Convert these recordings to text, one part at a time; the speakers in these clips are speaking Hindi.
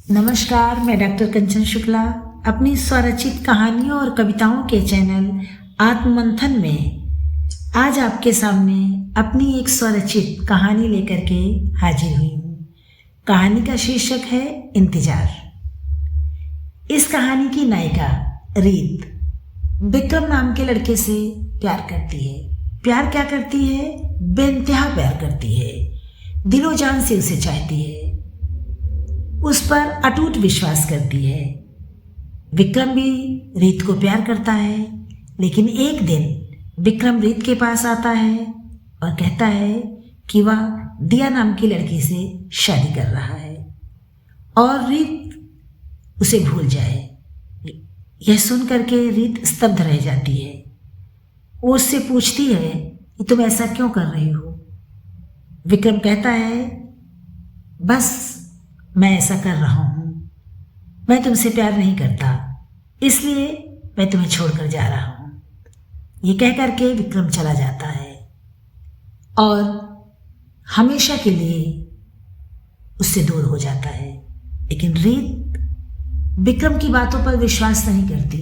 नमस्कार, मैं डॉक्टर कंचन शुक्ला अपनी स्वरचित कहानियों और कविताओं के चैनल आत्ममंथन में आज आपके सामने अपनी एक स्वरचित कहानी लेकर के हाजिर हुई हूँ। कहानी का शीर्षक है इंतजार। इस कहानी की नायिका रीत विक्रम नाम के लड़के से प्यार करती है। प्यार क्या करती है? बेइंतहा प्यार करती है। दिलो जान से उसे चाहती है, उस पर अटूट विश्वास करती है। विक्रम भी रीत को प्यार करता है, लेकिन एक दिन विक्रम रीत के पास आता है और कहता है कि वह दिया नाम की लड़की से शादी कर रहा है और रीत उसे भूल जाए। यह सुन करके रीत स्तब्ध रह जाती है। वो उससे पूछती है कि तुम ऐसा क्यों कर रही हो? विक्रम कहता है, बस मैं ऐसा कर रहा हूँ, मैं तुमसे प्यार नहीं करता, इसलिए मैं तुम्हें छोड़कर जा रहा हूँ। ये कह करके विक्रम चला जाता है और हमेशा के लिए उससे दूर हो जाता है। लेकिन रीत विक्रम की बातों पर विश्वास नहीं करती।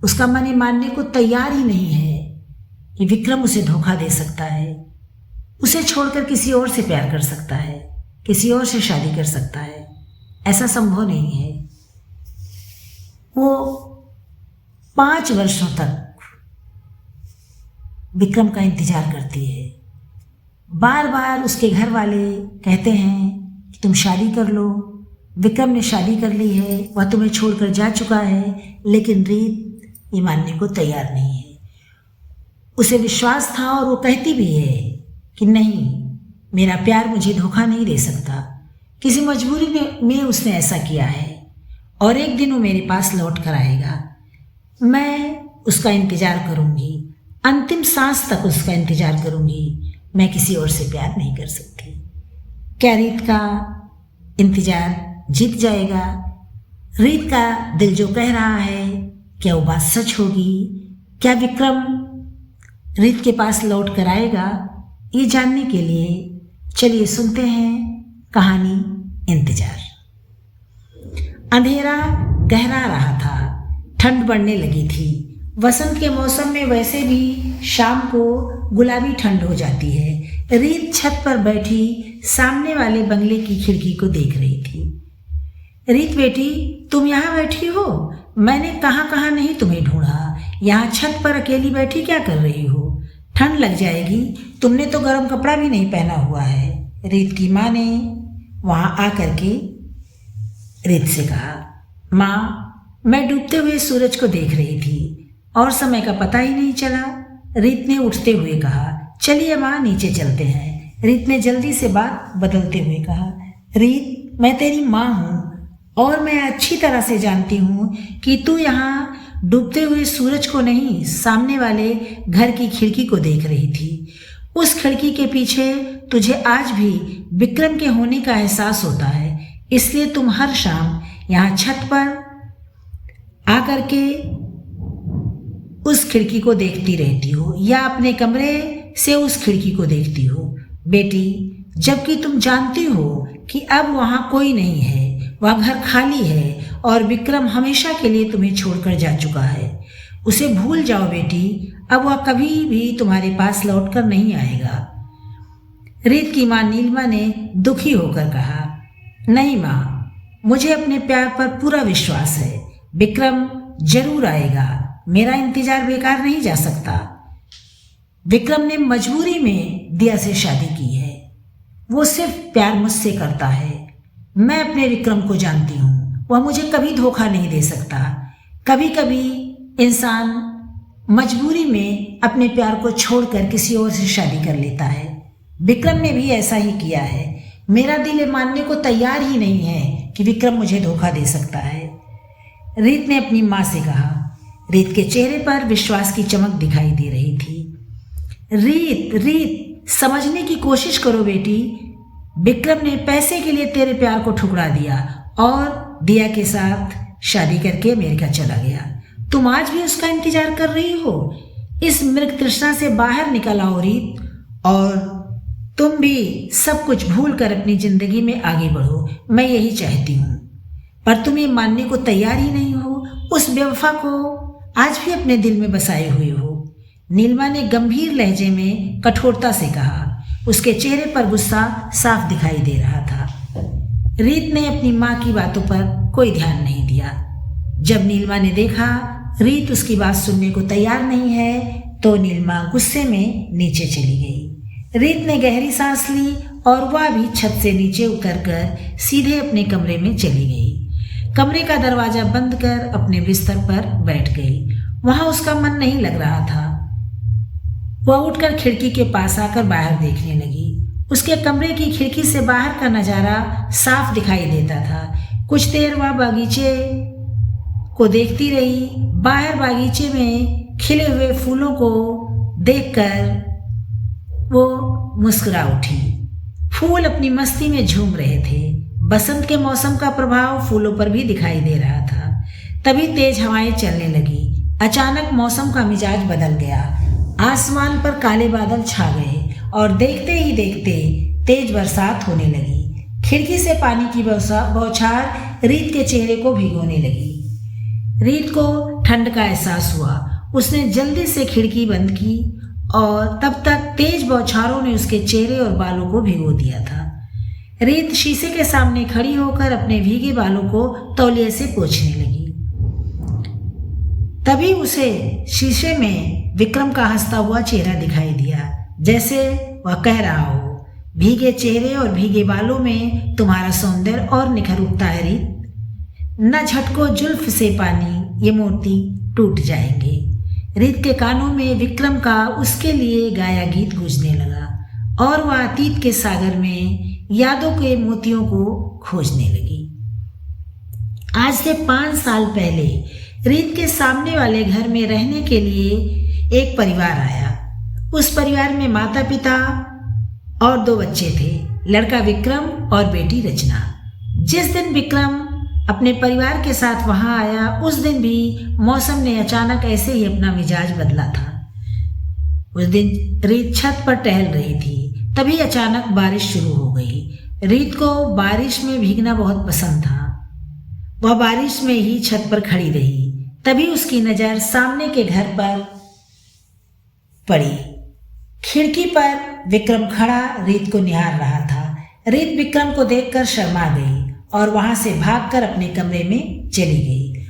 उसका मन ये मानने को तैयार ही नहीं है कि विक्रम उसे धोखा दे सकता है, उसे छोड़कर किसी और से प्यार कर सकता है, किसी और से शादी कर सकता है। ऐसा संभव नहीं है। वो 5 वर्षों तक विक्रम का इंतजार करती है। बार बार उसके घर वाले कहते हैं कि तुम शादी कर लो। विक्रम ने शादी कर ली है, वह तुम्हें छोड़कर जा चुका है, लेकिन रीत ये मानने को तैयार नहीं है। उसे विश्वास था और वो कहती भी है कि नहीं, मेरा प्यार मुझे धोखा नहीं दे सकता। किसी मजबूरी में उसने ऐसा किया है और एक दिन वो मेरे पास लौट कर आएगा। मैं उसका इंतजार करूंगी, अंतिम सांस तक उसका इंतजार करूंगी। मैं किसी और से प्यार नहीं कर सकती। क्या रीत का इंतजार जीत जाएगा? रीत का दिल जो कह रहा है, क्या वो बात सच होगी? क्या विक्रम रीत के पास लौट कर आएगा? ये जानने के लिए चलिए सुनते हैं कहानी इंतजार। अंधेरा गहरा रहा था, ठंड बढ़ने लगी थी। वसंत के मौसम में वैसे भी शाम को गुलाबी ठंड हो जाती है। रीत छत पर बैठी सामने वाले बंगले की खिड़की को देख रही थी। रीत बेटी, तुम यहाँ बैठी हो? मैंने कहाँ कहाँ नहीं तुम्हें ढूंढा। यहाँ छत पर अकेली बैठी क्या कर रही हो? ठंड लग जाएगी, तुमने तो गर्म कपड़ा भी नहीं पहना हुआ है। रीत की माँ ने वहाँ आकर के रीत से कहा, माँ, मैं डूबते हुए सूरज को देख रही थी और समय का पता ही नहीं चला। रीत ने उठते हुए कहा, चलिए माँ, नीचे चलते हैं। रीत ने जल्दी से बात बदलते हुए कहा, रीत, मैं तेरी माँ हूँ और मैं अच्छी तरह से जानती हूँ कि तू यहाँ डूबते हुए सूरज को नहीं, सामने वाले घर की खिड़की को देख रही थी। उस खिड़की के पीछे तुझे आज भी विक्रम के होने का एहसास होता है, इसलिए तुम हर शाम यहाँ छत पर आकर के उस खिड़की को देखती रहती हो या अपने कमरे से उस खिड़की को देखती हो। बेटी, जबकि तुम जानती हो कि अब वहाँ कोई नहीं है, वह घर खाली है और विक्रम हमेशा के लिए तुम्हें छोड़कर जा चुका है। उसे भूल जाओ बेटी, अब वह कभी भी तुम्हारे पास लौटकर नहीं आएगा। रीत की माँ नीलिमा ने दुखी होकर कहा, नहीं माँ, मुझे अपने प्यार पर पूरा विश्वास है। विक्रम जरूर आएगा, मेरा इंतजार बेकार नहीं जा सकता। विक्रम ने मजबूरी में दिया से शादी की है। वो सिर्फ प्यार मुझसे करता है। मैं अपने विक्रम को जानती हूँ, वह मुझे कभी धोखा नहीं दे सकता। कभी कभी इंसान मजबूरी में अपने प्यार को छोड़कर किसी और से शादी कर लेता है। विक्रम ने भी ऐसा ही किया है। मेरा दिल ये मानने को तैयार ही नहीं है कि विक्रम मुझे धोखा दे सकता है। रीत ने अपनी माँ से कहा। रीत के चेहरे पर विश्वास की चमक दिखाई दे रही थी। रीत, समझने की कोशिश करो बेटी। विक्रम ने पैसे के लिए तेरे प्यार को ठुकरा दिया और दिया के साथ शादी करके अमेरिका चला गया। तुम आज भी उसका इंतजार कर रही हो। इस मृग तृष्णा से बाहर निकल आओ रीत, और तुम भी सब कुछ भूल कर अपनी जिंदगी में आगे बढ़ो, मैं यही चाहती हूँ। पर तुम ये मानने को तैयार ही नहीं हो। उस बेवफा को आज भी अपने दिल में बसाए हुए हो। नीलिमा ने गंभीर लहजे में कठोरता से कहा। उसके चेहरे पर गुस्सा साफ दिखाई दे रहा था। रीत ने अपनी माँ की बातों पर कोई ध्यान नहीं दिया। जब नीलिमा ने देखा रीत उसकी बात सुनने को तैयार नहीं है तो नीलिमा गुस्से में नीचे चली गई। रीत ने गहरी सांस ली और वह भी छत से नीचे उतरकर सीधे अपने कमरे में चली गई। कमरे का दरवाजा बंद कर अपने बिस्तर पर बैठ गई। वहां उसका मन नहीं लग रहा था। वह उठकर खिड़की के पास आकर बाहर देखने लगी। उसके कमरे की खिड़की से बाहर का नजारा साफ दिखाई देता था। कुछ देर वह बागीचे को देखती रही। बाहर बागीचे में खिले हुए फूलों को देखकर वो मुस्कुरा उठी। फूल अपनी मस्ती में झूम रहे थे। बसंत के मौसम का प्रभाव फूलों पर भी दिखाई दे रहा था। तभी तेज हवाएं चलने लगी। अचानक मौसम का मिजाज बदल गया। आसमान पर काले बादल छा गए और देखते ही देखते तेज बरसात होने लगी। खिड़की से पानी की बौछार रीत के चेहरे को भिगोने लगी। रीत को ठंड का एहसास हुआ। उसने जल्दी से खिड़की बंद की और तब तक तेज बौछारों ने उसके चेहरे और बालों को भिगो दिया था। रीत शीशे के सामने खड़ी होकर अपने भीगे बालों को तौलिए से पोंछने लगी। तभी उसे शीशे में विक्रम का हंसता हुआ चेहरा दिखाई दिया, जैसे वह कह रहा हो, भीगे चेहरे और भीगे बालों में तुम्हारा सौंदर्य और निखर उठता है रीत। न झटको जुल्फ से पानी, ये मोती टूट जाएंगे। रीत के कानों में विक्रम का उसके लिए गाया गीत गूंजने लगा और वह अतीत के सागर में यादों के मोतियों को खोजने लगी। आज से 5 साल पहले रीत के सामने वाले घर में रहने के लिए एक परिवार आया। उस परिवार में माता पिता और 2 बच्चे थे, लड़का विक्रम और बेटी रचना। जिस दिन विक्रम अपने परिवार के साथ वहां आया उस दिन भी मौसम ने अचानक ऐसे ही अपना मिजाज बदला था। उस दिन रीत छत पर टहल रही थी। तभी अचानक बारिश शुरू हो गई। रीत को बारिश में भीगना बहुत पसंद था। वह बारिश में ही छत पर खड़ी रही। तभी उसकी नज़र सामने के घर पर पड़ी। खिड़की पर विक्रम खड़ा रीत को निहार रहा था। रीत विक्रम को देखकर शर्मा गई और वहां से भागकर अपने कमरे में चली गई।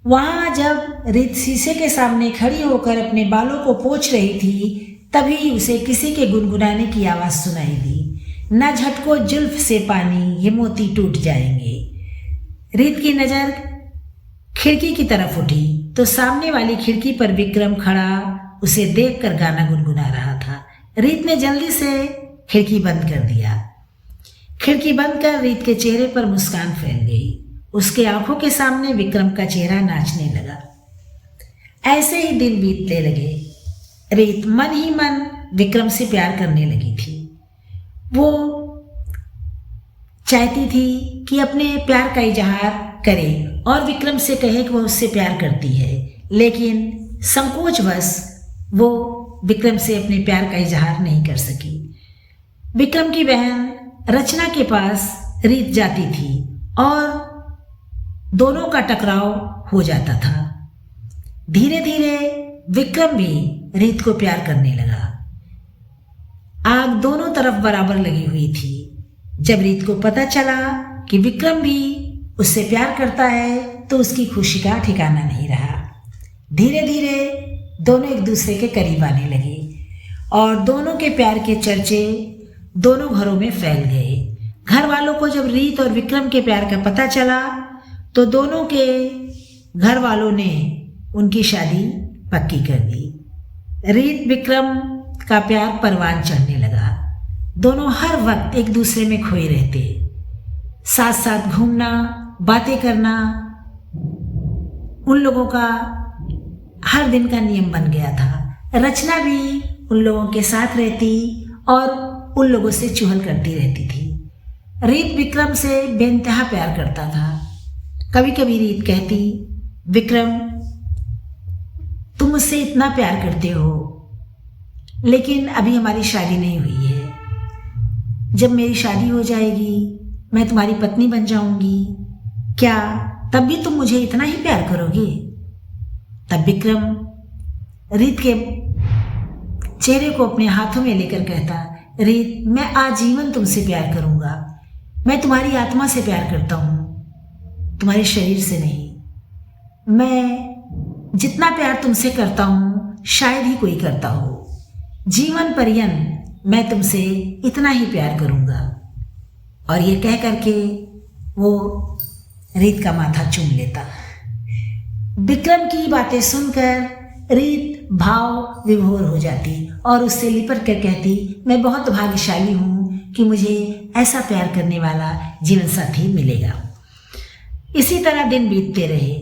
वहां जब रीत शीशे के सामने खड़ी होकर अपने बालों को पोंछ रही थी तभी उसे किसी के गुनगुनाने की आवाज सुनाई दी। न झटको जुल्फ से पानी, ये मोती टूट जाएंगे। रीत की नजर खिड़की की तरफ उठी तो सामने वाली खिड़की पर विक्रम खड़ा उसे देखकर गाना गुनगुना रहा था। रीत ने जल्दी से खिड़की बंद कर दिया। खिड़की बंद कर रीत के चेहरे पर मुस्कान फैल गई। उसके आंखों के सामने विक्रम का चेहरा नाचने लगा। ऐसे ही दिन बीतने लगे। रीत मन ही मन विक्रम से प्यार करने लगी थी। वो चाहती थी कि अपने प्यार का इजहार करे और विक्रम से कहे कि वह उससे प्यार करती है, लेकिन संकोचवश वो विक्रम से अपने प्यार का इजहार नहीं कर सकी। विक्रम की बहन रचना के पास रीत जाती थी और दोनों का टकराव हो जाता था। धीरे धीरे विक्रम भी रीत को प्यार करने लगा। आग दोनों तरफ बराबर लगी हुई थी। जब रीत को पता चला कि विक्रम भी उससे प्यार करता है तो उसकी खुशी का ठिकाना नहीं रहा। धीरे धीरे दोनों एक दूसरे के करीब आने लगे और दोनों के प्यार के चर्चे दोनों घरों में फैल गए। घर वालों को जब रीत और विक्रम के प्यार का पता चला तो दोनों के घर वालों ने उनकी शादी पक्की कर दी। रीत विक्रम का प्यार परवान चढ़ने लगा। दोनों हर वक्त एक दूसरे में खोए रहते। साथ साथ घूमना, बातें करना उन लोगों का हर दिन का नियम बन गया था। रचना भी उन लोगों के साथ रहती और उन लोगों से चुहल करती रहती थी। रीत विक्रम से बेइंतहा प्यार करता था। कभी कभी रीत कहती, विक्रम तुम मुझसे इतना प्यार करते हो लेकिन अभी हमारी शादी नहीं हुई है, जब मेरी शादी हो जाएगी, मैं तुम्हारी पत्नी बन जाऊंगी, क्या तब भी तुम मुझे इतना ही प्यार करोगे? तब विक्रम रीत के चेहरे को अपने हाथों में लेकर कहता, रीत, मैं आजीवन तुमसे प्यार करूंगा। मैं तुम्हारी आत्मा से प्यार करता हूँ, तुम्हारे शरीर से नहीं। मैं जितना प्यार तुमसे करता हूँ शायद ही कोई करता हो। जीवन पर्यंत मैं तुमसे इतना ही प्यार करूंगा। और ये कह करके वो रीत का माथा चूम लेता। विक्रम की बातें सुनकर रीत भाव विभोर हो जाती और उससे लिपट कर कहती, मैं बहुत भाग्यशाली हूँ कि मुझे ऐसा प्यार करने वाला जीवन साथी मिलेगा। इसी तरह दिन बीतते रहे।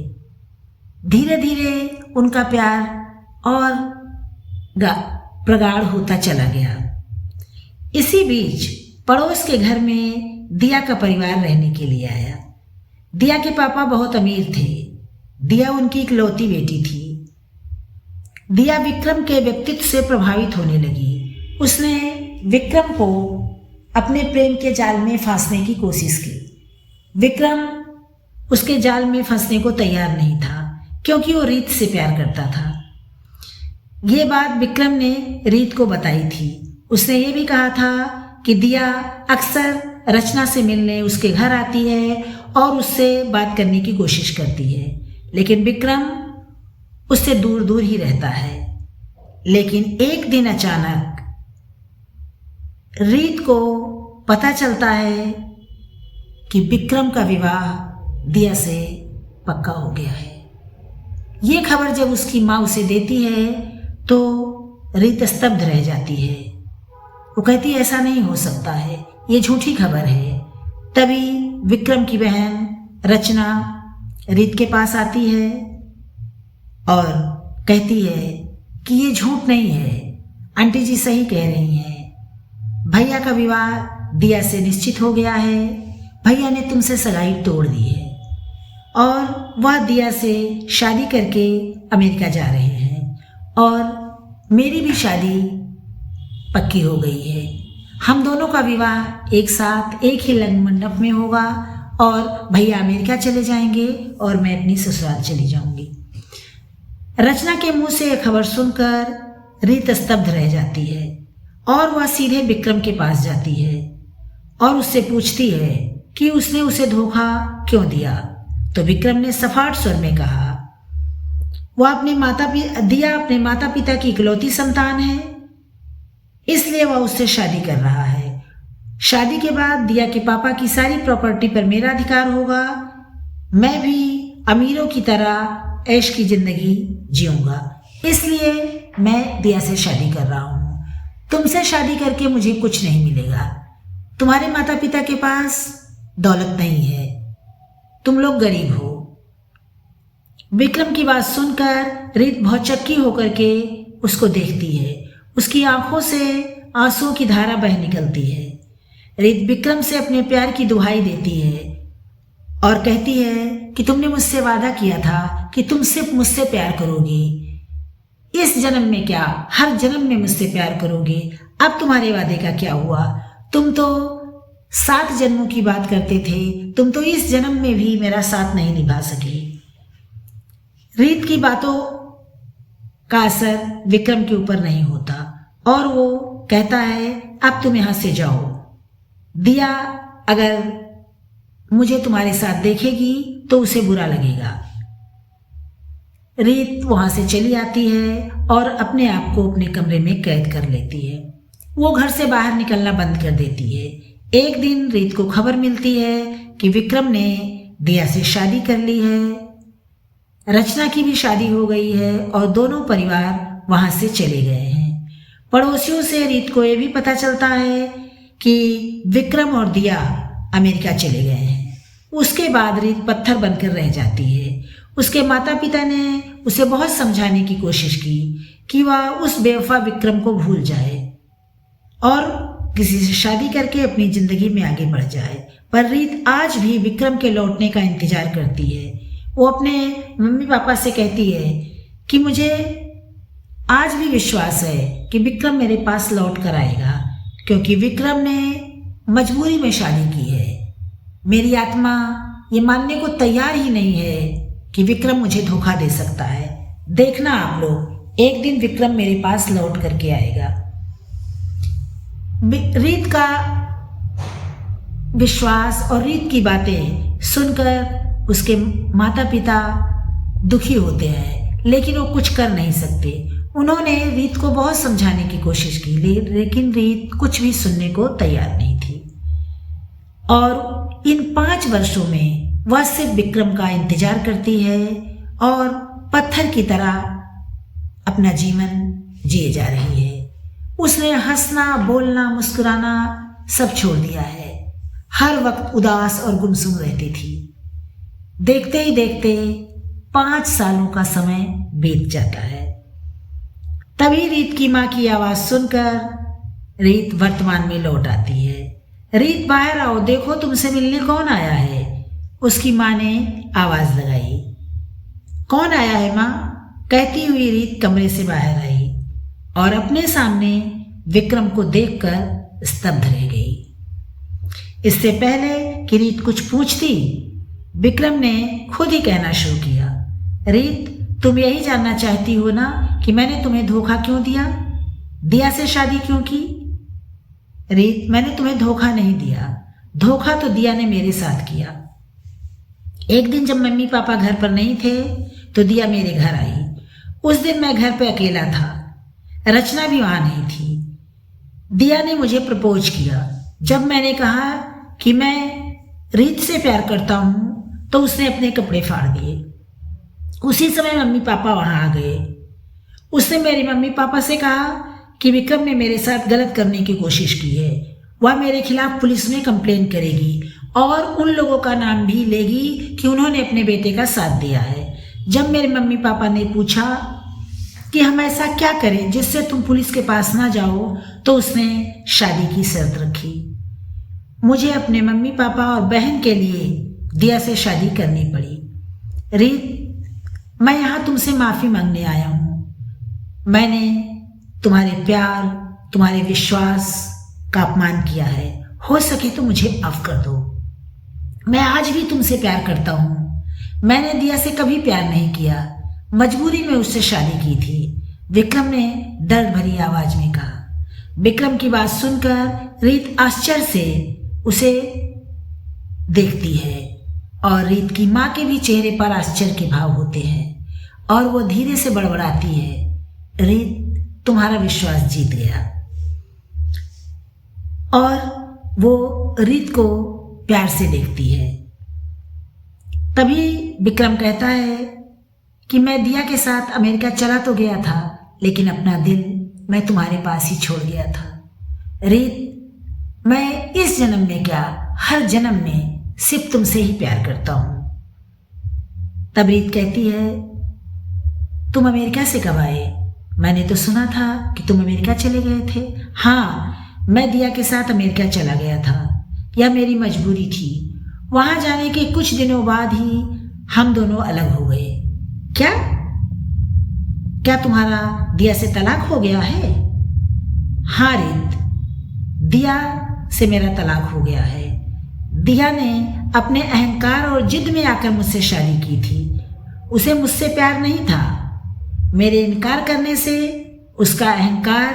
धीरे धीरे उनका प्यार और प्रगाढ़ होता चला गया। इसी बीच पड़ोस के घर में दिया का परिवार रहने के लिए आया। दिया के पापा बहुत अमीर थे। दिया उनकी इकलौती बेटी थी। दिया विक्रम के व्यक्तित्व से प्रभावित होने लगी। उसने विक्रम को अपने प्रेम के जाल में फांसने की कोशिश की। विक्रम उसके जाल में फंसने को तैयार नहीं था, क्योंकि वो रीत से प्यार करता था। ये बात विक्रम ने रीत को बताई थी। उसने ये भी कहा था कि दिया अक्सर रचना से मिलने उसके घर आती है और उससे बात करने की कोशिश करती है, लेकिन विक्रम उससे दूर दूर ही रहता है। लेकिन एक दिन अचानक रीत को पता चलता है कि विक्रम का विवाह दिया से पक्का हो गया है। ये खबर जब उसकी माँ उसे देती है तो रीत स्तब्ध रह जाती है। वो कहती है, ऐसा नहीं हो सकता है, ये झूठी खबर है। तभी विक्रम की बहन रचना रीत के पास आती है और कहती है कि ये झूठ नहीं है, आंटी जी सही कह रही हैं। भैया का विवाह दिया से निश्चित हो गया है। भैया ने तुमसे सगाई तोड़ दी है और वह दिया से शादी करके अमेरिका जा रहे हैं और मेरी भी शादी पक्की हो गई है। हम दोनों का विवाह एक साथ एक ही लग्न मंडप में होगा और भैया अमेरिका चले जाएंगे और मैं अपनी ससुराल चली जाऊंगी। रचना के मुंह से यह खबर सुनकर रीत स्तब्ध रह जाती है और वह सीधे विक्रम के पास जाती है और उससे पूछती है कि उसने उसे धोखा क्यों दिया। तो विक्रम ने सफाट स्वर में कहा, वह दिया अपने माता पिता की इकलौती संतान है, इसलिए वह उससे शादी कर रहा है। शादी के बाद दिया के पापा की सारी प्रॉपर्टी पर मेरा अधिकार होगा। मैं भी अमीरों की तरह ऐश की जिंदगी जीऊंगा, इसलिए मैं दिया से शादी कर रहा हूं। तुमसे शादी करके मुझे कुछ नहीं मिलेगा। तुम्हारे माता पिता के पास दौलत नहीं है, तुम लोग गरीब हो। विक्रम की बात सुनकर रीत बहुत चक्की होकर के उसको देखती है। उसकी आंखों से आंसुओं की धारा बह निकलती है। रीत विक्रम से अपने प्यार की दुहाई देती है और कहती है कि तुमने मुझसे वादा किया था कि तुम सिर्फ मुझसे प्यार करोगी। इस जन्म में क्या, हर जन्म में मुझसे प्यार करोगे। अब तुम्हारे वादे का क्या हुआ? तुम तो 7 जन्मों की बात करते थे, तुम तो इस जन्म में भी मेरा साथ नहीं निभा सके। रीत की बातों का असर विक्रम के ऊपर नहीं होता और वो कहता है, अब तुम यहां से जाओ। दिया अगर मुझे तुम्हारे साथ देखेगी तो उसे बुरा लगेगा। रीत वहां से चली आती है और अपने आप को अपने कमरे में कैद कर लेती है। वो घर से बाहर निकलना बंद कर देती है। एक दिन रीत को खबर मिलती है कि विक्रम ने दिया से शादी कर ली है। रचना की भी शादी हो गई है और दोनों परिवार वहां से चले गए हैं। पड़ोसियों से रीत को यह भी पता चलता है कि विक्रम और दिया अमेरिका चले गए हैं। उसके बाद रीत पत्थर बनकर रह जाती है। उसके माता पिता ने उसे बहुत समझाने की कोशिश की कि वह उस बेवफा विक्रम को भूल जाए और किसी से शादी करके अपनी जिंदगी में आगे बढ़ जाए। पर रीत आज भी विक्रम के लौटने का इंतजार करती है। वो अपने मम्मी पापा से कहती है कि मुझे आज भी विश्वास है कि विक्रम मेरे पास लौट कर आएगा, क्योंकि विक्रम ने मजबूरी में शादी की है। मेरी आत्मा ये मानने को तैयार ही नहीं है कि विक्रम मुझे धोखा दे सकता है। देखना आप लोग, एक दिन विक्रम मेरे पास लौट करके आएगा। रीत का विश्वास और रीत की बातें सुनकर उसके माता पिता दुखी होते हैं, लेकिन वो कुछ कर नहीं सकते। उन्होंने रीत को बहुत समझाने की कोशिश की, लेकिन रीत कुछ भी सुनने को तैयार नहीं थी। और इन 5 वर्षों में वह सिर्फ विक्रम का इंतजार करती है और पत्थर की तरह अपना जीवन जिए जा रही है। उसने हंसना, बोलना, मुस्कुराना सब छोड़ दिया है। हर वक्त उदास और गुमसुम रहती थी। देखते ही देखते 5 सालों का समय बीत जाता है। तभी रीत की माँ की आवाज़ सुनकर रीत वर्तमान में लौट आती है। रीत, बाहर आओ, देखो तुमसे मिलने कौन आया है। उसकी माँ ने आवाज़ लगाई। कौन आया है माँ? कहती हुई रीत कमरे से बाहर आई और अपने सामने विक्रम को देखकर स्तब्ध रह गई। इससे पहले कि रीत कुछ पूछती, विक्रम ने खुद ही कहना शुरू किया। रीत, तुम यही जानना चाहती हो ना कि मैंने तुम्हें धोखा क्यों दिया, दिया से शादी क्यों की? रीत, मैंने तुम्हें धोखा नहीं दिया, धोखा तो दिया ने मेरे साथ किया। एक दिन जब मम्मी पापा घर पर नहीं थे तो दिया मेरे घर आई। उस दिन मैं घर पे अकेला था, रचना भी वहां नहीं थी। दिया ने मुझे प्रपोज किया। जब मैंने कहा कि मैं रीत से प्यार करता हूं तो उसने अपने कपड़े फाड़ दिए। उसी समय मम्मी पापा वहां आ गए। उसने मेरे मम्मी पापा से कहा कि विक्रम ने मेरे साथ गलत करने की कोशिश की है, वह मेरे खिलाफ पुलिस में कंप्लेन करेगी और उन लोगों का नाम भी लेगी कि उन्होंने अपने बेटे का साथ दिया है। जब मेरे मम्मी पापा ने पूछा कि हम ऐसा क्या करें जिससे तुम पुलिस के पास ना जाओ, तो उसने शादी की शर्त रखी। मुझे अपने मम्मी पापा और बहन के लिए दिया से शादी करनी पड़ी। रीत, मैं यहाँ तुमसे माफ़ी मांगने आया हूँ। मैंने तुम्हारे प्यार, तुम्हारे विश्वास का अपमान किया है। हो सके तो मुझे माफ कर दो। मैं आज भी तुमसे प्यार करता हूँ। मैंने दिया से कभी प्यार नहीं किया, मजबूरी में उससे शादी की थी, विक्रम ने दर्द भरी आवाज में कहा। विक्रम की बात सुनकर रीत आश्चर्य से उसे देखती है और रीत की माँ के भी चेहरे पर आश्चर्य के भाव होते हैं और वो धीरे से बड़बड़ाती है, रीत, तुम्हारा विश्वास जीत गया। और वो रीत को प्यार से देखती है। तभी विक्रम कहता है कि मैं दिया के साथ अमेरिका चला तो गया था, लेकिन अपना दिल मैं तुम्हारे पास ही छोड़ गया था। रीत, मैं इस जन्म में क्या, हर जन्म में सिर्फ तुमसे ही प्यार करता हूं। तब रीत कहती है, तुम अमेरिका से कब आए? मैंने तो सुना था कि तुम अमेरिका चले गए थे। हाँ, मैं दिया के साथ अमेरिका चला गया था, यह मेरी मजबूरी थी। वहां जाने के कुछ दिनों बाद ही हम दोनों अलग हो गए। क्या क्या तुम्हारा दिया से तलाक हो गया है? हाँ रीत, दिया से मेरा तलाक हो गया है। दिया ने अपने अहंकार और जिद में आकर मुझसे शादी की थी। उसे मुझसे प्यार नहीं था। मेरे इनकार करने से उसका अहंकार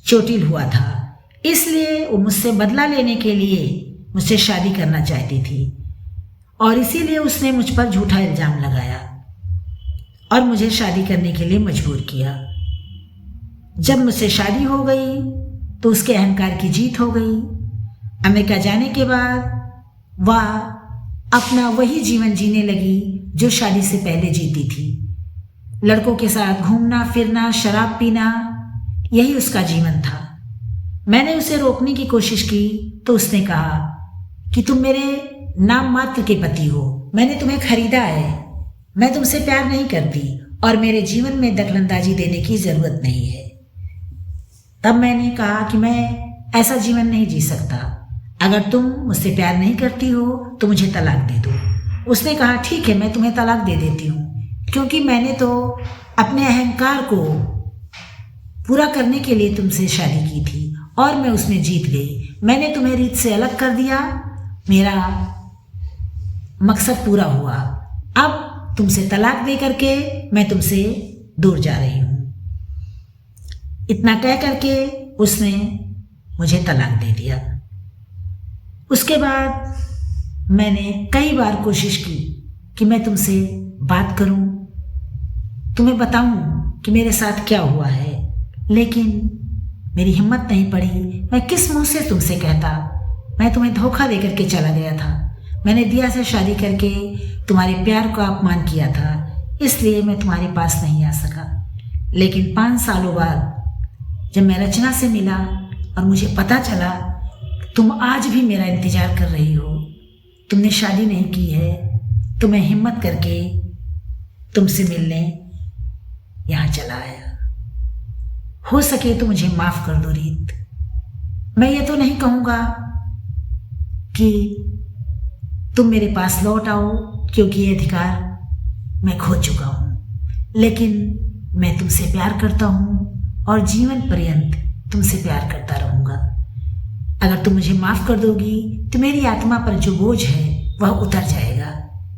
चोटिल हुआ था, इसलिए वो मुझसे बदला लेने के लिए मुझसे शादी करना चाहती थी और इसीलिए उसने मुझ पर झूठा इल्जाम लगाया और मुझे शादी करने के लिए मजबूर किया। जब मुझसे शादी हो गई तो उसके अहंकार की जीत हो गई। अमेरिका जाने के बाद वह अपना वही जीवन जीने लगी जो शादी से पहले जीती थी। लड़कों के साथ घूमना फिरना, शराब पीना, यही उसका जीवन था। मैंने उसे रोकने की कोशिश की तो उसने कहा कि तुम मेरे नाम मात्र के पति हो, मैंने तुम्हें खरीदा है, मैं तुमसे प्यार नहीं करती और मेरे जीवन में दखलंदाजी देने की जरूरत नहीं है। तब मैंने कहा कि मैं ऐसा जीवन नहीं जी सकता, अगर तुम मुझसे प्यार नहीं करती हो तो मुझे तलाक दे दो। उसने कहा ठीक है, मैं तुम्हें तलाक दे देती हूँ, क्योंकि मैंने तो अपने अहंकार को पूरा करने के लिए तुमसे शादी की थी और मैं उसमें जीत गई। मैंने तुम्हें रीत से अलग कर दिया, मेरा मकसद पूरा हुआ। अब तुमसे तलाक दे करके मैं तुमसे दूर जा रही हूँ। इतना कह करके उसने मुझे तलाक दे दिया। उसके बाद मैंने कई बार कोशिश की कि मैं तुमसे बात करूं, तुम्हें बताऊं कि मेरे साथ क्या हुआ है, लेकिन मेरी हिम्मत नहीं पड़ी। मैं किस मुंह से तुमसे कहता। मैं तुम्हें धोखा दे करके चला गया था। मैंने दिया से शादी करके तुम्हारे प्यार का अपमान किया था, इसलिए मैं तुम्हारे पास नहीं आ सका। लेकिन 5 सालों बाद जब मैं रचना से मिला और मुझे पता चला तुम आज भी मेरा इंतज़ार कर रही हो, तुमने शादी नहीं की है, तो मैं हिम्मत करके तुमसे मिलने यहाँ चला आया। हो सके तो मुझे माफ़ कर दो रीत। मैं ये तो नहीं कहूँगा कि तुम मेरे पास लौट आओ, क्योंकि ये अधिकार मैं खो चुका हूँ, लेकिन मैं तुमसे प्यार करता हूँ और जीवन पर्यंत तुमसे प्यार करता रहूँगा। अगर तुम मुझे माफ़ कर दोगी तो मेरी आत्मा पर जो बोझ है वह उतर जाएगा।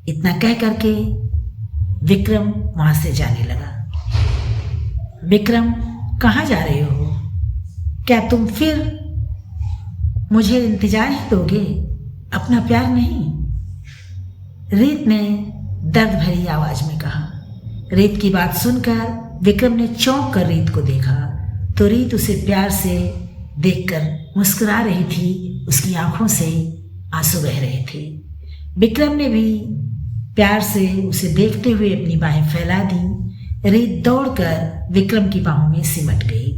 इतना कह करके विक्रम वहाँ से जाने लगा। विक्रम, कहाँ जा रहे हो? क्या तुम फिर मुझे इंतजार ही दोगे, अपना प्यार नहीं? रीत ने दर्द भरी आवाज में कहा। रीत की बात सुनकर विक्रम ने चौंक कर रीत को देखा तो रीत उसे प्यार से देखकर मुस्कुरा रही थी। उसकी आंखों से आंसू बह रहे थे। विक्रम ने भी प्यार से उसे देखते हुए अपनी बाहें फैला दी। रीत दौड़कर विक्रम की बाहों में सिमट गई।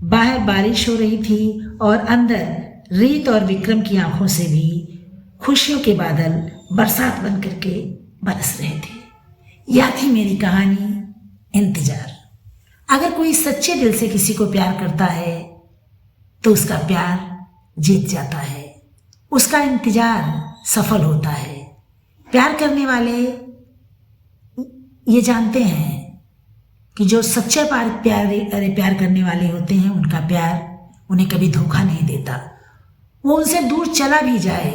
बाहर बारिश हो रही थी और अंदर रीत और विक्रम की आंखों से भी खुशियों के बादल बरसात बन करके बरस रहे थे। यह थी मेरी कहानी इंतजार। अगर कोई सच्चे दिल से किसी को प्यार करता है तो उसका प्यार जीत जाता है, उसका इंतजार सफल होता है। प्यार करने वाले ये जानते हैं कि जो सच्चे प्यार करने वाले होते हैं, उनका प्यार उन्हें कभी धोखा नहीं देता। वो उनसे दूर चला भी जाए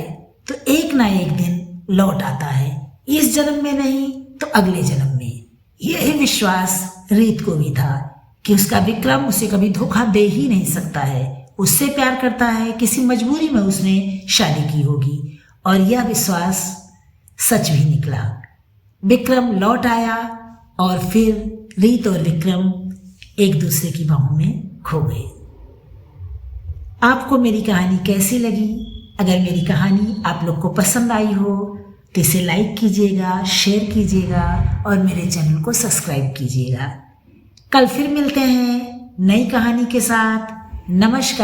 तो एक ना एक दिन लौट आता है, इस जन्म में नहीं तो अगले जन्म में। यही विश्वास रीत को भी था कि उसका विक्रम उसे कभी धोखा दे ही नहीं सकता है। उससे प्यार करता है, किसी मजबूरी में उसने शादी की होगी, और यह विश्वास सच भी निकला। विक्रम लौट आया और फिर रीत और विक्रम एक दूसरे की बाहों में खो गए। आपको मेरी कहानी कैसी लगी? अगर मेरी कहानी आप लोग को पसंद आई हो तो इसे लाइक कीजिएगा, शेयर कीजिएगा और मेरे चैनल को सब्सक्राइब कीजिएगा। कल फिर मिलते हैं नई कहानी के साथ। नमस्कार।